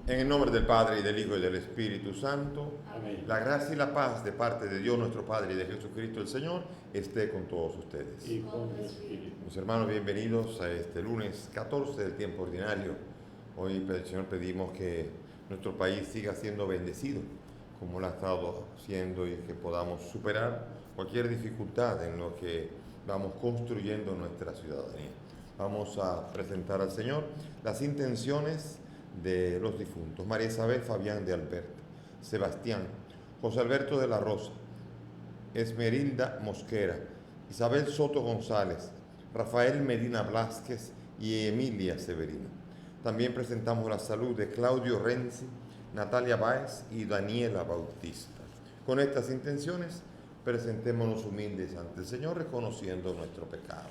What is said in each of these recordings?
En el nombre del Padre, y del Hijo, y del Espíritu Santo. Amén. La gracia y la paz de parte de Dios nuestro Padre y de Jesucristo el Señor esté con todos ustedes. Y con tu espíritu. Mis hermanos, bienvenidos a este lunes 14 del tiempo ordinario. Hoy, Señor, pedimos que nuestro país siga siendo bendecido, como lo ha estado siendo, y que podamos superar cualquier dificultad en lo que vamos construyendo nuestra ciudadanía. Vamos a presentar al Señor las intenciones de los difuntos: María Isabel Fabián de Alberto, Sebastián, José Alberto de la Rosa, Esmerilda Mosquera, Isabel Soto González, Rafael Medina Blázquez y Emilia Severino. También presentamos la salud de Claudio Renzi, Natalia Báez y Daniela Bautista. Con estas intenciones, presentémonos humildes ante el Señor, reconociendo nuestro pecado.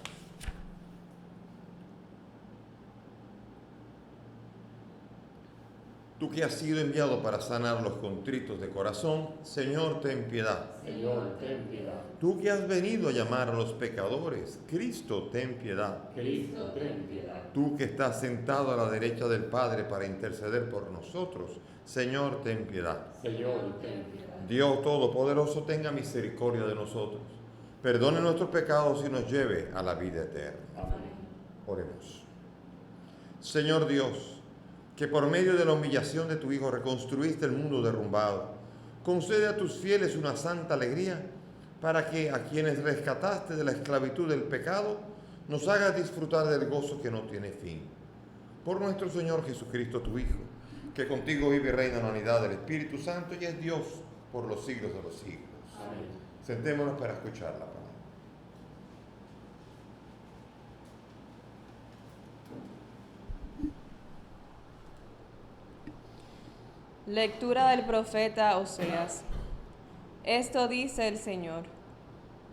Tú que has sido enviado para sanar los contritos de corazón, Señor, ten piedad. Señor, ten piedad. Tú que has venido a llamar a los pecadores, Cristo, ten piedad. Cristo, ten piedad. Tú que estás sentado a la derecha del Padre para interceder por nosotros, Señor, ten piedad. Señor, ten piedad. Dios Todopoderoso, tenga misericordia de nosotros, perdone nuestros pecados y nos lleve a la vida eterna. Amén. Oremos. Señor Dios, que por medio de la humillación de tu Hijo reconstruiste el mundo derrumbado, concede a tus fieles una santa alegría, para que a quienes rescataste de la esclavitud del pecado, nos hagas disfrutar del gozo que no tiene fin. Por nuestro Señor Jesucristo, tu Hijo, que contigo vive y reina en la unidad del Espíritu Santo y es Dios por los siglos de los siglos. Amén. Sentémonos para escuchar la palabra. Lectura del profeta Oseas. Esto dice el Señor: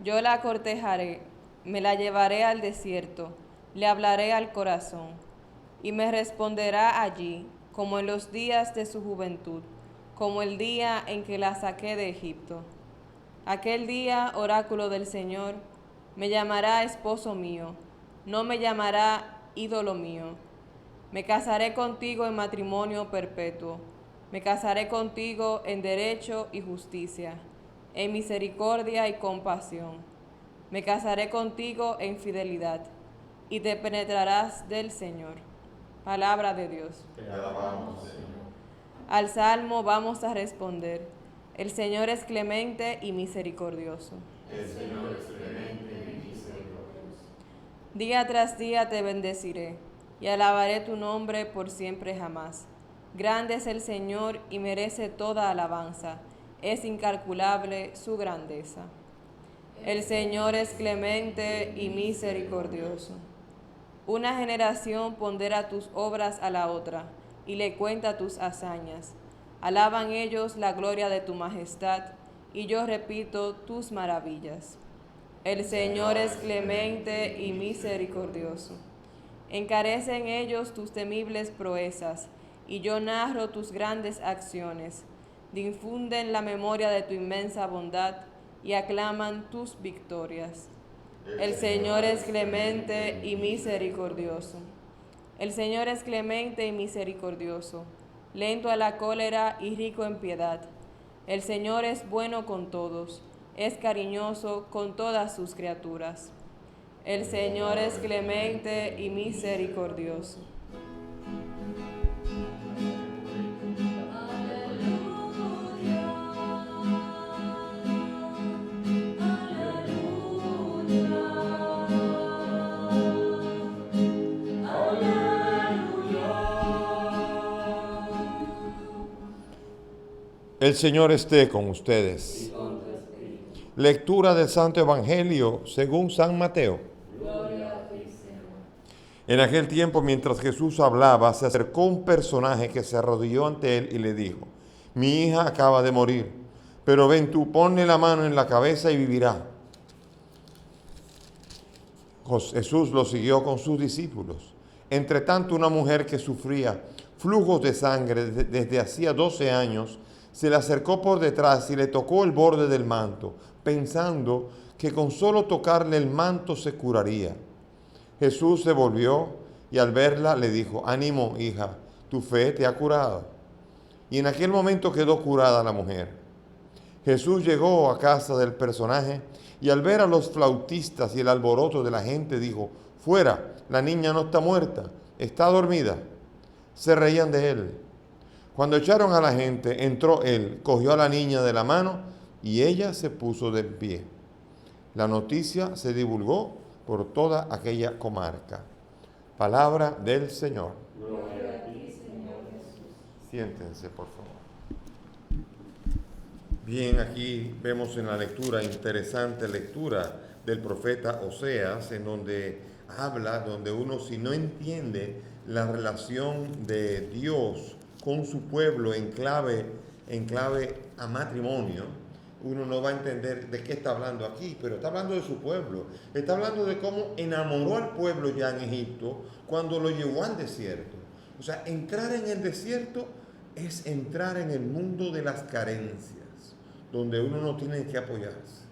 yo la cortejaré, me la llevaré al desierto, le hablaré al corazón, y me responderá allí, como en los días de su juventud, como el día en que la saqué de Egipto. Aquel día, oráculo del Señor, me llamará esposo mío, no me llamará ídolo mío. Me casaré contigo en matrimonio perpetuo. Me casaré contigo en derecho y justicia, en misericordia y compasión. Me casaré contigo en fidelidad, y te penetrarás del Señor. Palabra de Dios. Te alabamos, Señor. Al salmo vamos a responder: el Señor es clemente y misericordioso. El Señor es clemente y misericordioso. Día tras día te bendeciré, y alabaré tu nombre por siempre jamás. Grande es el Señor y merece toda alabanza, es incalculable su grandeza. El Señor es clemente y misericordioso. Una generación pondera tus obras a la otra, y le cuenta tus hazañas. Alaban ellos la gloria de tu majestad, y yo repito tus maravillas. El Señor es clemente y misericordioso. Encarecen ellos tus temibles proezas, y yo narro tus grandes acciones. Difunden la memoria de tu inmensa bondad y aclaman tus victorias. El Señor es clemente y misericordioso. El Señor es clemente y misericordioso, lento a la cólera y rico en piedad. El Señor es bueno con todos, es cariñoso con todas sus criaturas. El Señor es clemente y misericordioso. El Señor esté con ustedes. Lectura del Santo Evangelio según San Mateo. En aquel tiempo, mientras Jesús hablaba, se acercó un personaje que se arrodilló ante él y le dijo: mi hija acaba de morir, pero ven tú, ponle la mano en la cabeza y vivirá. Jesús lo siguió con sus discípulos. Entre tanto, una mujer que sufría flujos de sangre desde hacía 12 años, se le acercó por detrás y le tocó el borde del manto, pensando que con solo tocarle el manto se curaría. Jesús se volvió y al verla le dijo: ánimo, hija, tu fe te ha curado. y en aquel momento quedó curada la mujer. Jesús llegó a casa del personaje y al ver a los flautistas y el alboroto de la gente dijo: fuera, la niña no está muerta, está dormida. Se reían de él. Cuando echaron a la gente, entró él, cogió a la niña de la mano y ella se puso de pie. La noticia se divulgó por toda aquella comarca. Palabra del Señor. Gloria a ti, Señor Jesús. Siéntense, por favor. Bien, aquí vemos en la lectura, interesante lectura del profeta Oseas, en donde habla, donde uno, si no entiende la relación de Dios con su pueblo en clave a matrimonio, uno no va a entender de qué está hablando aquí, pero está hablando de su pueblo. Está hablando de cómo enamoró al pueblo ya en Egipto cuando lo llevó al desierto. O sea, entrar en el desierto es entrar en el mundo de las carencias, donde uno no tiene que apoyarse.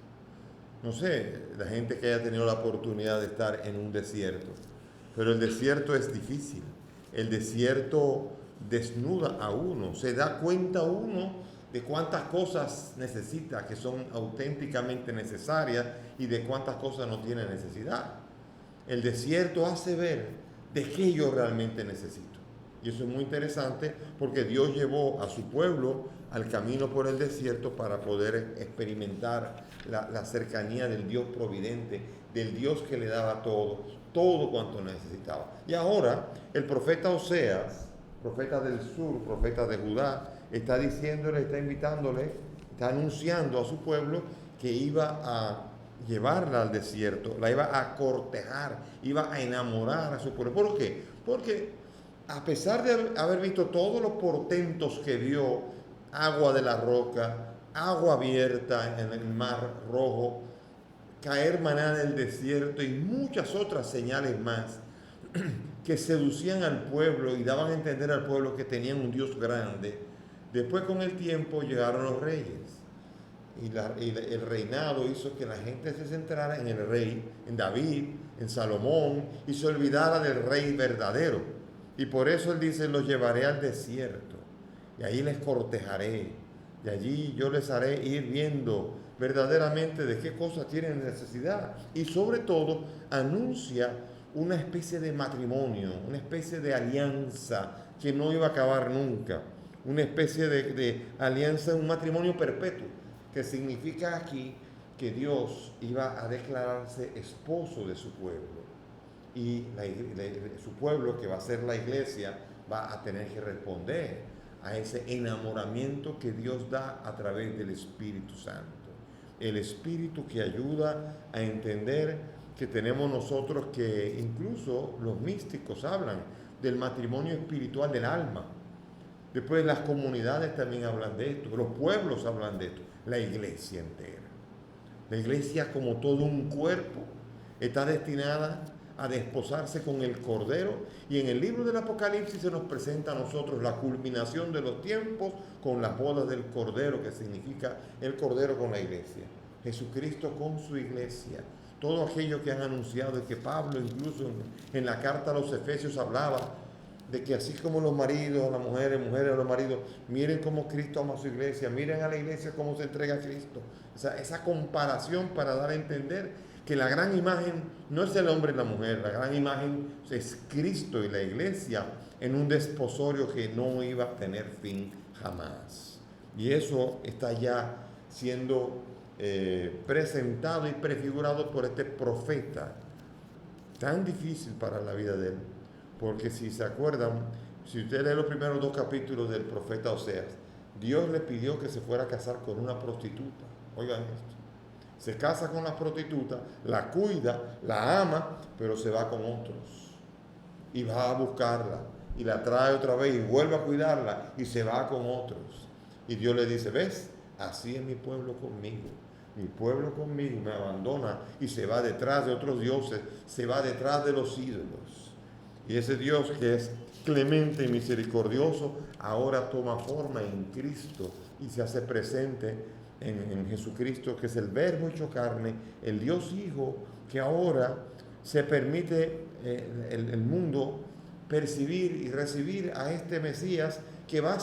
No sé, la gente que haya tenido la oportunidad de estar en un desierto, pero el desierto es difícil. El desierto desnuda a uno, se da cuenta uno de cuántas cosas necesita que son auténticamente necesarias y de cuántas cosas no tiene necesidad. El desierto hace ver de qué yo realmente necesito. Y eso es muy interesante porque Dios llevó a su pueblo al camino por el desierto para poder experimentar la cercanía del Dios providente, del Dios que le daba todo cuanto necesitaba. Y ahora el profeta Oseas, profeta del sur, profeta de Judá, está diciéndole, está invitándole, está anunciando a su pueblo que iba a llevarla al desierto, la iba a cortejar, iba a enamorar a su pueblo. ¿Por qué? Porque a pesar de haber visto todos los portentos que vio, agua de la roca, agua abierta en el mar rojo, caer maná del desierto y muchas otras señales más que seducían al pueblo y daban a entender al pueblo que tenían un Dios grande, después con el tiempo llegaron los reyes y el reinado hizo que la gente se centrara en el rey, en David, en Salomón, y se olvidara del rey verdadero. Y por eso él dice: los llevaré al desierto y ahí les cortejaré, y allí yo les haré ir viendo verdaderamente de qué cosas tienen necesidad. Y sobre todo anuncia una especie de matrimonio, una especie de alianza que no iba a acabar nunca, una especie de alianza, un matrimonio perpetuo, que significa aquí que Dios iba a declararse esposo de su pueblo, y su pueblo, que va a ser la iglesia, va a tener que responder a ese enamoramiento que Dios da a través del Espíritu Santo. El Espíritu que ayuda a entender que tenemos nosotros, que incluso los místicos hablan del matrimonio espiritual del alma. Después las comunidades también hablan de esto, los pueblos hablan de esto, la iglesia entera. La iglesia, como todo un cuerpo, está destinada a desposarse con el Cordero, y en el libro del Apocalipsis se nos presenta a nosotros la culminación de los tiempos con las bodas del Cordero, que significa el Cordero con la iglesia, Jesucristo con su iglesia. Todo aquello que han anunciado, y que Pablo incluso en la carta a los Efesios hablaba de que así como los maridos a las mujeres, mujeres a los maridos, miren cómo Cristo ama a su iglesia, miren a la iglesia cómo se entrega a Cristo. O sea, esa comparación para dar a entender que la gran imagen no es el hombre y la mujer, la gran imagen es Cristo y la iglesia en un desposorio que no iba a tener fin jamás. Y eso está ya siendo presentado y prefigurado por este profeta, tan difícil para la vida de él, porque si se acuerdan, si usted lee los primeros 2 capítulos del profeta Oseas, Dios le pidió que se fuera a casar con una prostituta. Oigan esto. Se casa con la prostituta, la cuida, la ama, pero se va con otros. Y va a buscarla, y la trae otra vez, y vuelve a cuidarla, y se va con otros. Y Dios le dice: ¿ves? Así es mi pueblo conmigo. Mi pueblo conmigo me abandona y se va detrás de otros dioses, se va detrás de los ídolos. Y ese Dios que es clemente y misericordioso, ahora toma forma en Cristo y se hace presente en Jesucristo, que es el Verbo hecho carne, el Dios Hijo, que ahora se permite el mundo percibir y recibir a este Mesías que va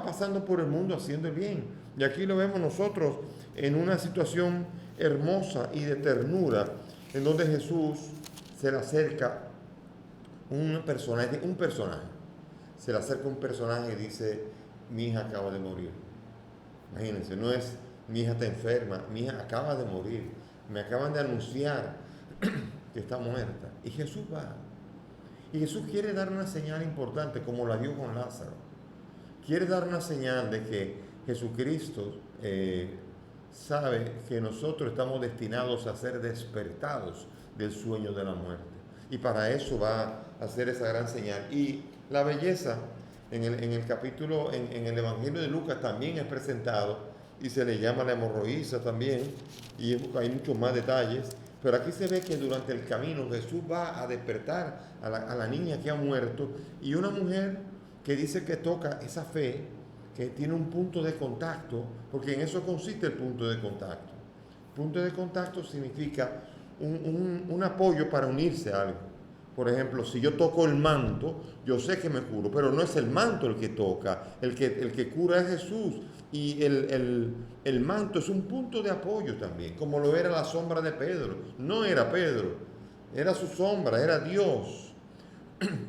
pasando por el mundo haciendo el bien. Y aquí lo vemos nosotros en una situación hermosa y de ternura, en donde Jesús se le acerca un personaje, se le acerca un personaje y dice: mi hija acaba de morir. Imagínense, no es mi hija está enferma, mi hija acaba de morir, me acaban de anunciar que está muerta. Y Jesús va. Y Jesús quiere dar una señal importante, como la dio con Lázaro. Quiere dar una señal de que Jesucristo sabe que nosotros estamos destinados a ser despertados del sueño de la muerte. Y para eso va a hacer esa gran señal. Y la belleza en el capítulo, en el Evangelio de Lucas también es presentado y se le llama la hemorroísa también, y hay muchos más detalles. Pero aquí se ve que durante el camino Jesús va a despertar a la niña que ha muerto, y una mujer que dice que toca esa fe, que tiene un punto de contacto, porque en eso consiste el punto de contacto. Punto de contacto significa un apoyo para unirse a algo. Por ejemplo, si yo toco el manto, yo sé que me curo, pero no es el manto el que toca, el que cura es Jesús. Y el manto es un punto de apoyo también, como lo era la sombra de Pedro. No era Pedro, era su sombra, era Dios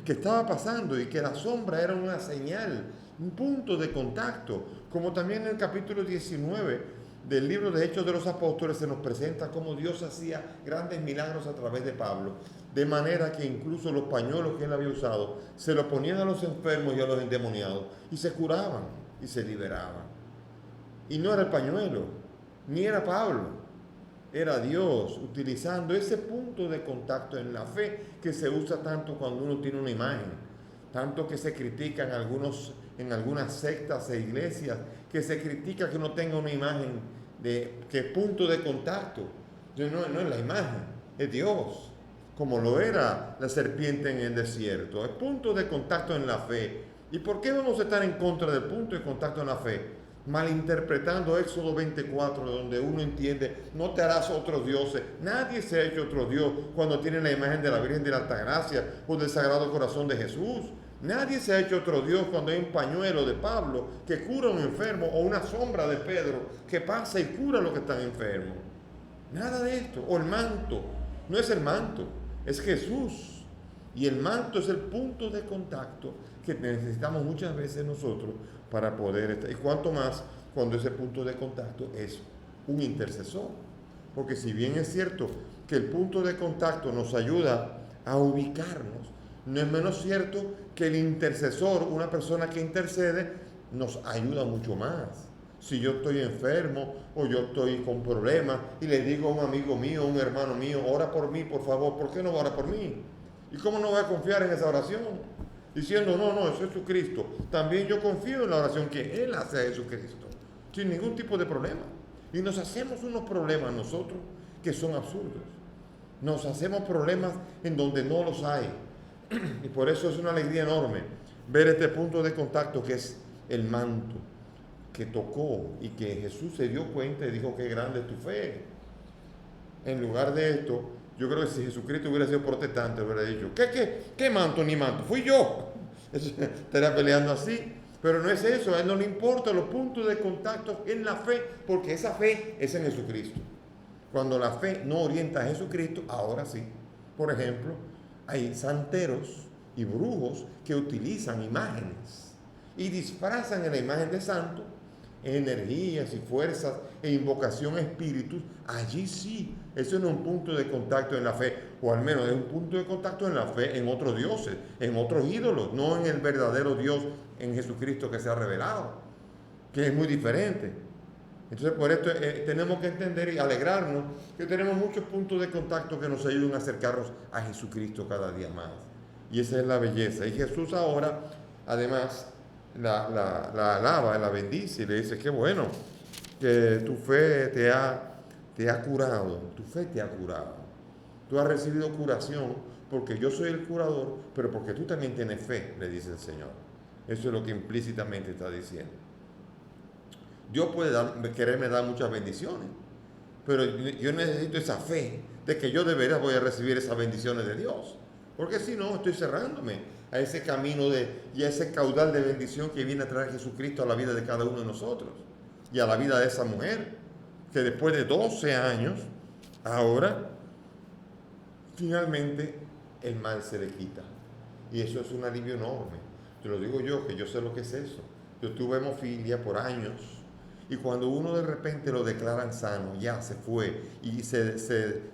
que estaba pasando, y que la sombra era una señal, un punto de contacto. Como también en el capítulo 19 del libro de Hechos de los Apóstoles se nos presenta cómo Dios hacía grandes milagros a través de Pablo, de manera que incluso los pañuelos que él había usado se los ponían a los enfermos y a los endemoniados, y se curaban y se liberaban. Y no era el pañuelo, ni era Pablo, era Dios utilizando ese punto de contacto en la fe que se usa tanto cuando uno tiene una imagen, tanto que se critican en algunas sectas e iglesias, que se critica que no tenga una imagen que punto de contacto. No es la imagen, es Dios, como lo era la serpiente en el desierto, es punto de contacto en la fe. ¿Y por qué vamos a estar en contra del punto de contacto en la fe? Malinterpretando Éxodo 24, donde uno entiende: no te harás otros dioses. Nadie se ha hecho otro Dios cuando tiene la imagen de la Virgen de la Altagracia o del Sagrado Corazón de Jesús. Nadie se ha hecho otro Dios cuando hay un pañuelo de Pablo que cura a un enfermo, o una sombra de Pedro que pasa y cura a los que están enfermos. Nada de esto. O el manto. No es el manto, es Jesús. Y el manto es el punto de contacto que necesitamos muchas veces nosotros para poder estar. Y cuanto más cuando ese punto de contacto es un intercesor. Porque si bien es cierto que el punto de contacto nos ayuda a ubicarnos, no es menos cierto que el intercesor, una persona que intercede, nos ayuda mucho más. Si yo estoy enfermo o yo estoy con problemas y le digo a un amigo mío, a un hermano mío: ora por mí, por favor, ¿por qué no ora por mí? ¿Y cómo no voy a confiar en esa oración? Diciendo: no, es Jesucristo. También yo confío en la oración que Él hace a Jesucristo, sin ningún tipo de problema. Y nos hacemos unos problemas nosotros que son absurdos. Nos hacemos problemas en donde no los hay. Y por eso es una alegría enorme ver este punto de contacto que es el manto, que tocó y que Jesús se dio cuenta y dijo: qué grande es tu fe. En lugar de esto, yo creo que si Jesucristo hubiera sido protestante, hubiera dicho: ¿Qué manto ni manto? Fui yo. Estaría peleando así. Pero no es eso, a él no le importa los puntos de contacto en la fe, porque esa fe es en Jesucristo. Cuando la fe no orienta a Jesucristo, ahora sí. Por ejemplo, hay santeros y brujos que utilizan imágenes y disfrazan en la imagen de santo energías y fuerzas e invocación a espíritus. Allí sí, eso no es un punto de contacto en la fe, o al menos es un punto de contacto en la fe en otros dioses, en otros ídolos, no en el verdadero Dios, en Jesucristo que se ha revelado, que es muy diferente. Entonces, por esto tenemos que entender y alegrarnos que tenemos muchos puntos de contacto que nos ayudan a acercarnos a Jesucristo cada día más. Y esa es la belleza. Y Jesús ahora, además, la alaba, la bendice y le dice: qué bueno que tu fe te ha curado, tu fe te ha curado. Tú has recibido curación porque yo soy el curador, pero porque tú también tienes fe, le dice el Señor. Eso es lo que implícitamente está diciendo. Dios puede quererme dar muchas bendiciones, pero yo necesito esa fe de que yo voy a recibir esas bendiciones de Dios, porque si no, estoy cerrándome a ese camino y a ese caudal de bendición que viene a traer Jesucristo a la vida de cada uno de nosotros y a la vida de esa mujer, que después de 12 años, ahora, finalmente, el mal se le quita. Y eso es un alivio enorme. Te lo digo yo, que yo sé lo que es eso. Yo tuve hemofilia por años, y cuando uno de repente lo declaran sano, ya se fue, y se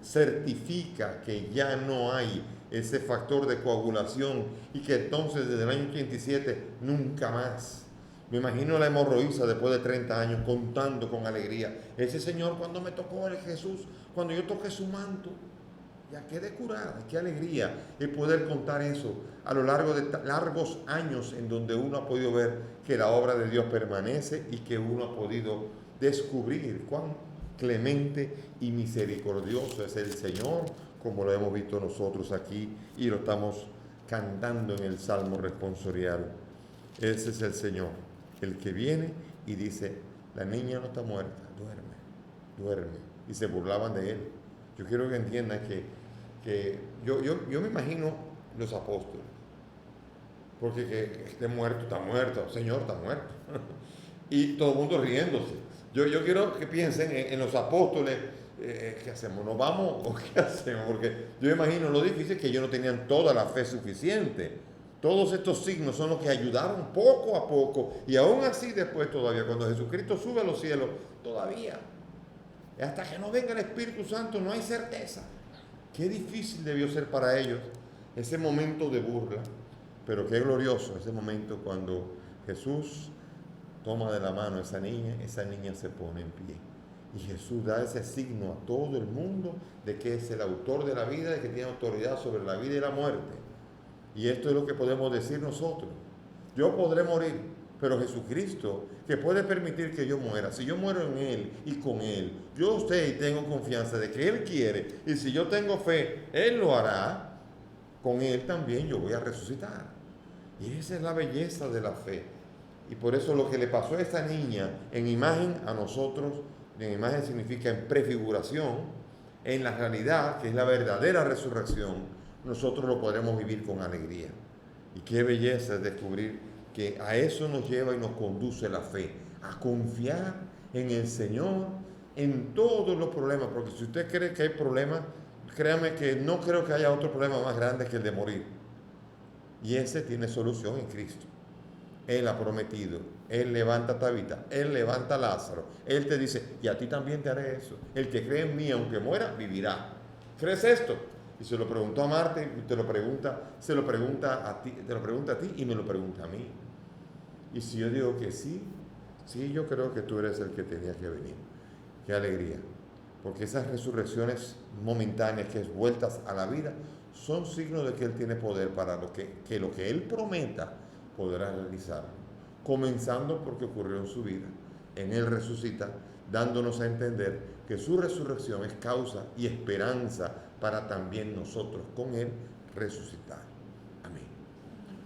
certifica que ya no hay ese factor de coagulación, y que entonces desde el año 87 nunca más. Me imagino la hemorroísa después de 30 años contando con alegría. Ese Señor, cuando me tocó el Jesús, cuando yo toqué su manto, ya quedé curada. Qué alegría el poder contar eso a lo largo de largos años en donde uno ha podido ver que la obra de Dios permanece y que uno ha podido descubrir cuán clemente y misericordioso es el Señor, como lo hemos visto nosotros aquí y lo estamos cantando en el Salmo responsorial. Ese es el Señor, el que viene y dice, la niña no está muerta, duerme. Y se burlaban de él. Yo quiero que entiendan que yo me imagino los apóstoles, porque que esté muerto, está muerto, Señor, está muerto. Y todo el mundo riéndose. Yo quiero que piensen en los apóstoles, ¿qué hacemos? ¿Nos vamos o qué hacemos? Porque yo me imagino lo difícil que ellos no tenían toda la fe suficiente. Todos estos signos son los que ayudaron poco a poco, y aún así después todavía, cuando Jesucristo sube a los cielos, todavía, hasta que no venga el Espíritu Santo, no hay certeza. Qué difícil debió ser para ellos ese momento de burla, pero qué glorioso ese momento cuando Jesús toma de la mano a esa niña se pone en pie. Y Jesús da ese signo a todo el mundo de que es el autor de la vida, de que tiene autoridad sobre la vida y la muerte. Y esto es lo que podemos decir nosotros. Yo podré morir, pero Jesucristo, que puede permitir que yo muera, si yo muero en Él y con Él, yo sé y tengo confianza de que Él quiere, y si yo tengo fe, Él lo hará, con Él también yo voy a resucitar. Y esa es la belleza de la fe. Y por eso lo que le pasó a esta niña, en imagen a nosotros, en imagen significa en prefiguración, en la realidad, que es la verdadera resurrección, nosotros lo podremos vivir con alegría. Y qué belleza es descubrir que a eso nos lleva y nos conduce la fe, a confiar en el Señor en todos los problemas, porque si usted cree que hay problemas, créame que no creo que haya otro problema más grande que el de morir. Y ese tiene solución en Cristo. Él ha prometido, Él levanta a Tabita, Él levanta a Lázaro, Él te dice, y a ti también te haré eso. El que cree en mí, aunque muera, vivirá. ¿Crees esto? Y se lo preguntó a Marta, y se lo pregunta a ti y me lo pregunta a mí. Y si yo digo que sí, yo creo que tú eres el que tenía que venir. Qué alegría. Porque esas resurrecciones momentáneas, que es vueltas a la vida, son signos de que Él tiene poder para lo que Él prometa podrá realizar. Comenzando porque ocurrió en su vida. En Él resucita, dándonos a entender que su resurrección es causa y esperanza para también nosotros con Él resucitar. Amén.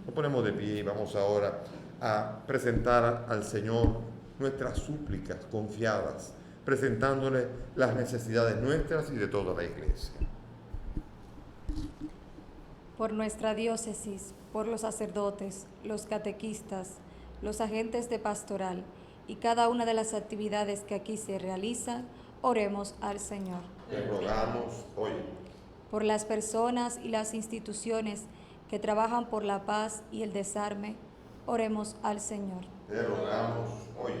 Nos ponemos de pie y vamos ahora a presentar al Señor nuestras súplicas confiadas, presentándole las necesidades nuestras y de toda la iglesia. Por nuestra diócesis, por los sacerdotes, los catequistas, los agentes de pastoral y cada una de las actividades que aquí se realizan, oremos al Señor. Te rogamos hoy. Por las personas y las instituciones que trabajan por la paz y el desarme, oremos al Señor. Te rogamos hoy.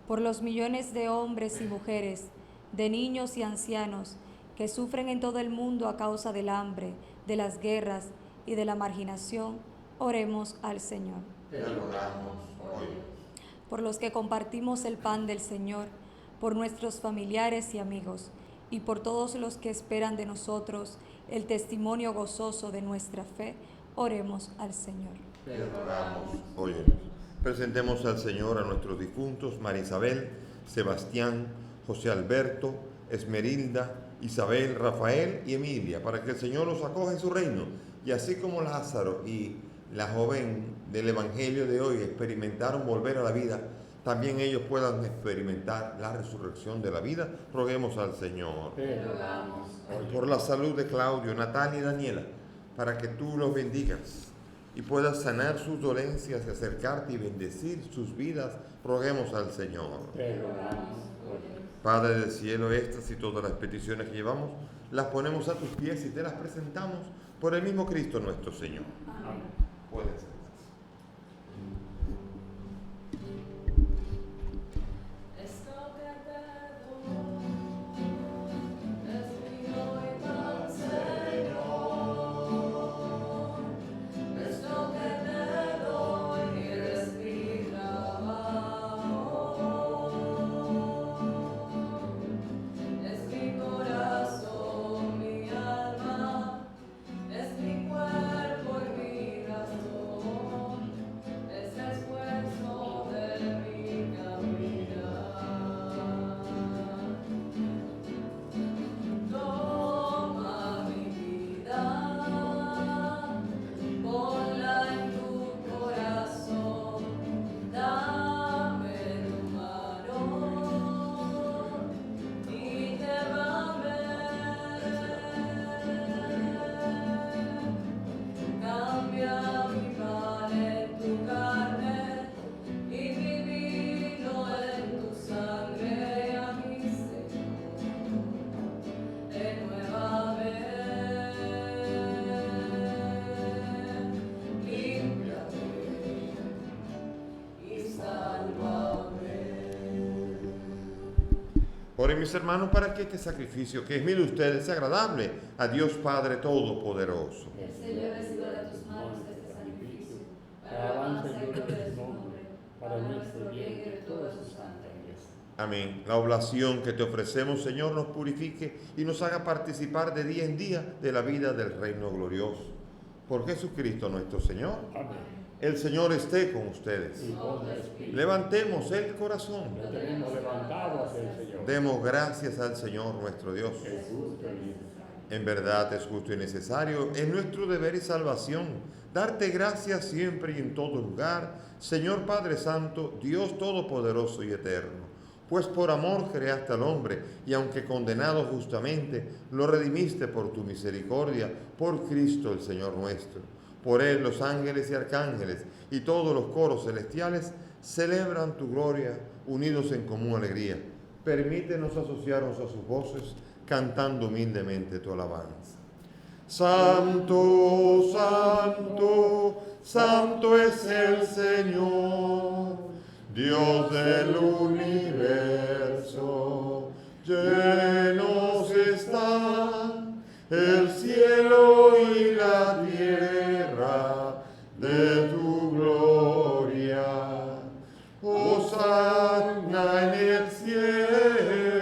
Por los millones de hombres y mujeres, de niños y ancianos que sufren en todo el mundo a causa del hambre, de las guerras y de la marginación, oremos al Señor. Te rogamos hoy. Por los que compartimos el pan del Señor, por nuestros familiares y amigos, y por todos los que esperan de nosotros el testimonio gozoso de nuestra fe, oremos al Señor. Te rogamos hoy. Presentemos al Señor a nuestros difuntos, María Isabel, Sebastián, José Alberto, Esmerilda, Isabel, Rafael y Emilia, para que el Señor los acoja en su reino. Y así como Lázaro y la joven del Evangelio de hoy experimentaron volver a la vida, también ellos puedan experimentar la resurrección de la vida. Roguemos al Señor. Te rogamos. Por la salud de Claudio, Natalia y Daniela, para que tú los bendigas y puedas sanar sus dolencias y acercarte y bendecir sus vidas, roguemos al Señor. Te rogamos por Dios. Padre del cielo, estas y todas las peticiones que llevamos, las ponemos a tus pies y te las presentamos por el mismo Cristo nuestro Señor. Amén. Pueden ser. Oren mis hermanos para que este sacrificio que es mío de ustedes sea agradable a Dios Padre Todopoderoso. El Señor reciba de tus manos este sacrificio, para alabanza y gloria de su nombre, para nuestro bien y de toda su santa iglesia. Amén. La oblación que te ofrecemos, Señor, nos purifique y nos haga participar de día en día de la vida del reino glorioso. Por Jesucristo nuestro Señor. Amén. El Señor esté con ustedes. Y con el Espíritu. Levantemos el corazón. Lo tenemos levantado hacia el Señor. Demos gracias al Señor nuestro Dios. Es justo y necesario. En verdad es justo y necesario, es nuestro deber y salvación, darte gracias siempre y en todo lugar, Señor Padre Santo, Dios Todopoderoso y Eterno. Pues por amor creaste al hombre, y aunque condenado justamente, lo redimiste por tu misericordia, por Cristo el Señor nuestro. Por él los ángeles y arcángeles y todos los coros celestiales celebran tu gloria, unidos en común alegría. Permítenos asociarnos a sus voces, cantando humildemente tu alabanza. Santo, santo, santo es el Señor, Dios del universo. Llenos están el cielo y la tierra de tu gloria. Hosanna en el cielo.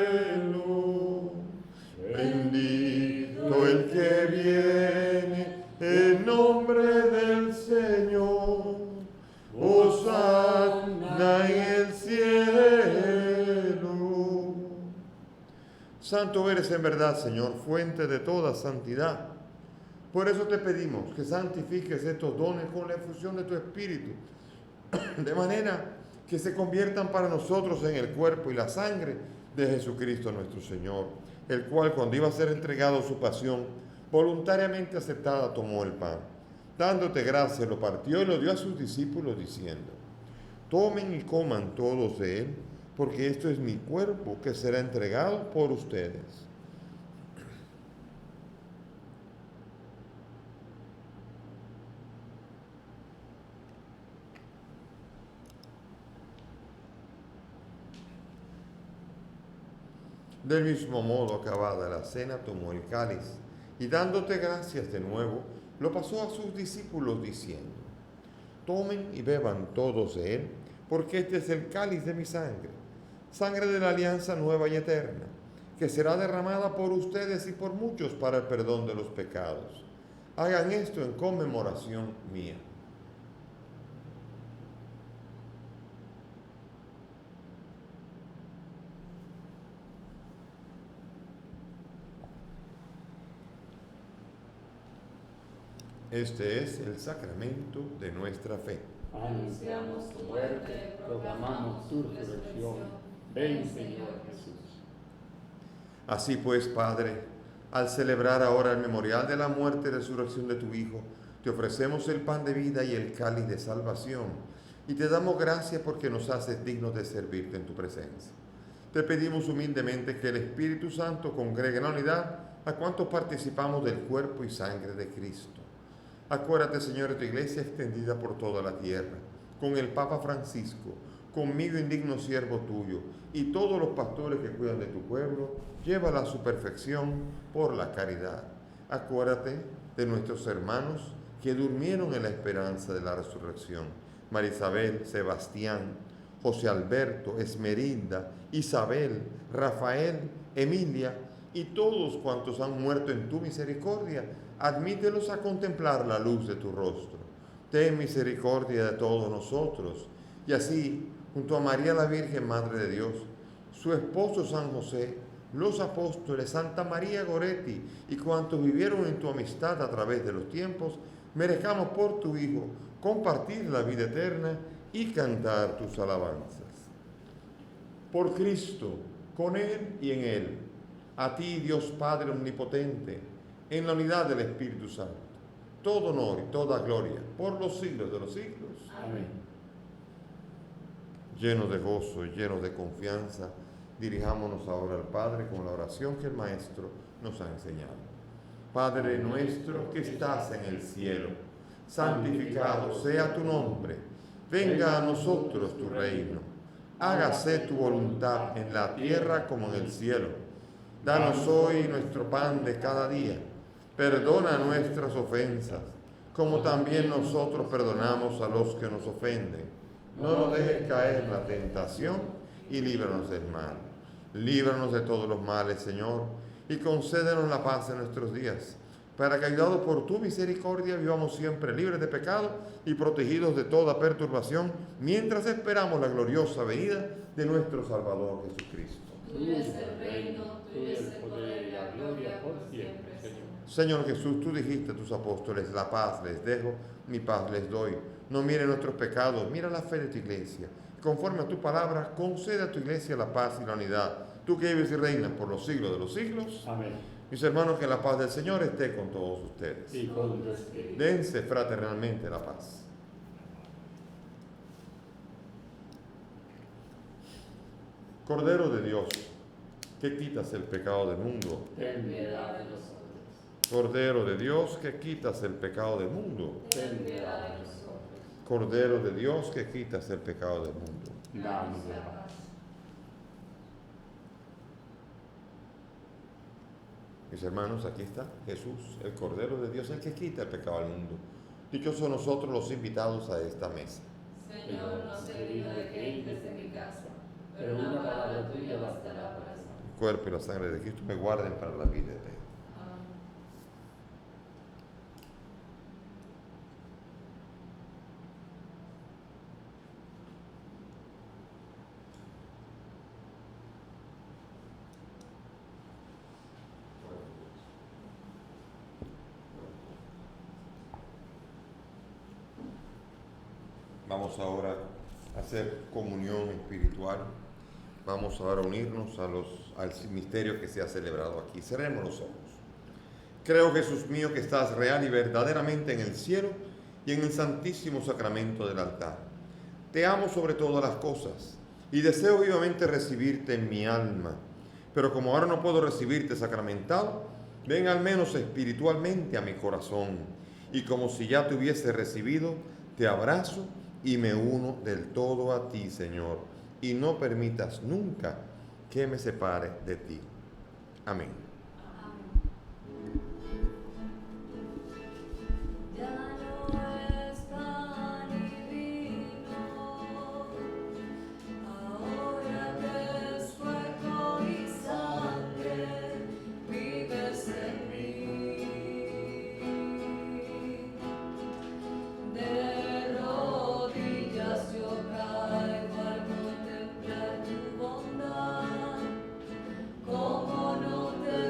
Bendito el que viene en nombre del Señor. Hosanna en el cielo. Santo eres en verdad, Señor, fuente de toda santidad. Por eso te pedimos que santifiques estos dones con la efusión de tu Espíritu, de manera que se conviertan para nosotros en el cuerpo y la sangre de Jesucristo nuestro Señor, el cual cuando iba a ser entregado su pasión, voluntariamente aceptada tomó el pan. Dándote gracias, lo partió y lo dio a sus discípulos diciendo: tomen y coman todos de él, porque esto es mi cuerpo que será entregado por ustedes. Del mismo modo, acabada la cena, tomó el cáliz y dándote gracias de nuevo, lo pasó a sus discípulos diciendo: tomen y beban todos de él, porque este es el cáliz de mi sangre, sangre de la alianza nueva y eterna, que será derramada por ustedes y por muchos para el perdón de los pecados. Hagan esto en conmemoración mía. Este es el sacramento de nuestra fe. Anunciamos tu muerte, proclamamos tu resurrección. Ven, Señor Jesús. Así pues, Padre, al celebrar ahora el memorial de la muerte y resurrección de tu Hijo, Te ofrecemos el pan de vida y el cáliz de salvación, y te damos gracias porque nos haces dignos de servirte en tu presencia. Te pedimos humildemente que el Espíritu Santo congregue en la unidad a cuantos participamos del cuerpo y sangre de Cristo. Acuérdate, Señor, de tu iglesia extendida por toda la tierra, con el Papa Francisco, conmigo, indigno siervo tuyo, y todos los pastores que cuidan de tu pueblo, llévala a su perfección por la caridad. Acuérdate de nuestros hermanos que durmieron en la esperanza de la resurrección: María Isabel, Sebastián, José Alberto, Esmeralda, Isabel, Rafael, Emilia y todos cuantos han muerto en tu misericordia. Admítelos a contemplar la luz de tu rostro. Ten misericordia de todos nosotros, y así, junto a María la Virgen, Madre de Dios, su esposo San José, los apóstoles, Santa María Goretti y cuantos vivieron en tu amistad a través de los tiempos, merezcamos por tu Hijo compartir la vida eterna y cantar tus alabanzas. Por Cristo, con Él y en Él, a ti, Dios Padre omnipotente, en la unidad del Espíritu Santo, todo honor y toda gloria por los siglos de los siglos. Amén. Llenos de gozo y llenos de confianza, dirijámonos ahora al Padre con la oración que el Maestro nos ha enseñado. Padre nuestro que estás en el cielo, santificado sea tu nombre. Venga a nosotros tu reino. Hágase tu voluntad en la tierra como en el cielo. Danos hoy nuestro pan de cada día. Perdona nuestras ofensas, como también nosotros perdonamos a los que nos ofenden. No nos dejes caer en la tentación y líbranos del mal. Líbranos de todos los males, Señor, y concédenos la paz en nuestros días, para que, ayudados por tu misericordia, vivamos siempre libres de pecado y protegidos de toda perturbación, mientras esperamos la gloriosa venida de nuestro Salvador Jesucristo. Tuyo es el reino, tuyo es el poder y la gloria por siempre, Señor. Señor Jesús, tú dijiste a tus apóstoles: la paz les dejo, mi paz les doy. No mire nuestros pecados, mira la fe de tu iglesia. Conforme a tu palabra, concede a tu iglesia la paz y la unidad. Tú que vives y reinas por los siglos de los siglos. Amén. Mis hermanos, que la paz del Señor esté con todos ustedes. Y con tu espíritu. Dense fraternalmente la paz. Cordero de Dios, que quitas el pecado del mundo. Ten piedad de nosotros. Cordero de Dios, que quitas el pecado del mundo. Ten piedad de nosotros. Cordero de Dios, que quitas el pecado del mundo. Danos la paz. Mis hermanos, aquí está Jesús, el Cordero de Dios, el que quita el pecado del mundo. Dichosos nosotros los invitados a esta mesa. Señor, no sé digno de que entres en mi casa, Pero una palabra tuya bastará para El salvar. cuerpo y la sangre de Cristo me guarden para la vida eterna. Amén. Vamos ahora a hacer comunión espiritual. Vamos ahora a unirnos al misterio que se ha celebrado aquí. Cerremos los ojos. Creo, Jesús mío, que estás real y verdaderamente en el cielo y en el santísimo sacramento del altar. Te amo sobre todas las cosas y deseo vivamente recibirte en mi alma. Pero como ahora no puedo recibirte sacramentado, ven al menos espiritualmente a mi corazón. Y como si ya te hubiese recibido, te abrazo y me uno del todo a ti, Señor, y no permitas nunca que me separe de ti. Amén. Ya no es pan y vino, ahora que es cuerpo y sangre, vives en mí. De rodillas yo caigo al contemplar tu bondad, como no te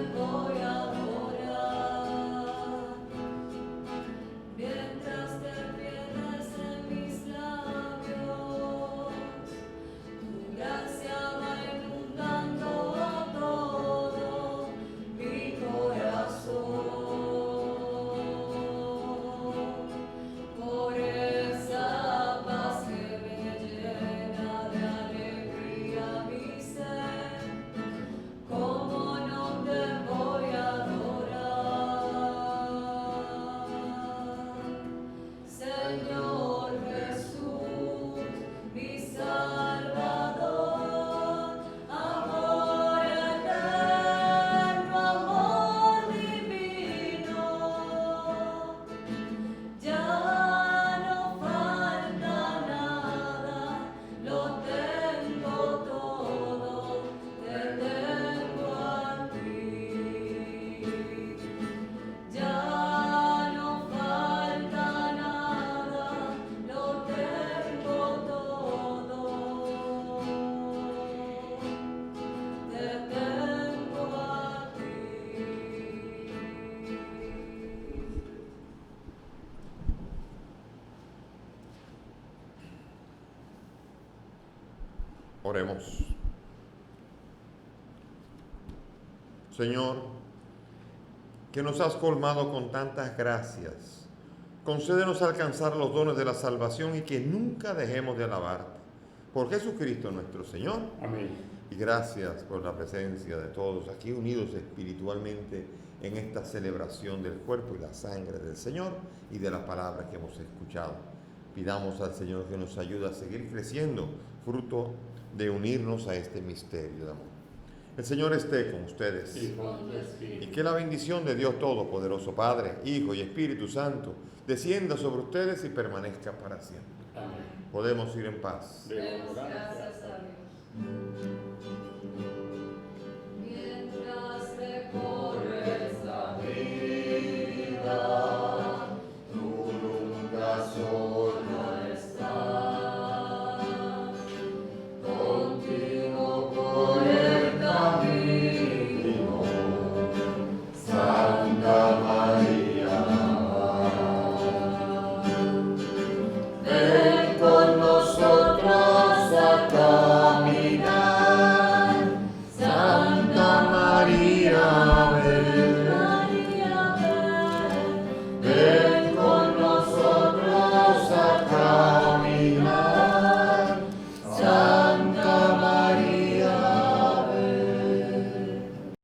Oremos. Señor, que nos has colmado con tantas gracias, concédenos alcanzar los dones de la salvación y que nunca dejemos de alabarte. Por Jesucristo nuestro Señor. Amén. Y gracias por la presencia de todos aquí unidos espiritualmente en esta celebración del cuerpo y la sangre del Señor y de las palabras que hemos escuchado. Pidamos al Señor que nos ayude a seguir creciendo, fruto de unirnos a este misterio de amor. El Señor esté con ustedes. Y con tu espíritu. Y que la bendición de Dios Todopoderoso, Padre, Hijo y Espíritu Santo, descienda sobre ustedes y permanezca para siempre. Amén. Podemos ir en paz. Demos gracias a Dios.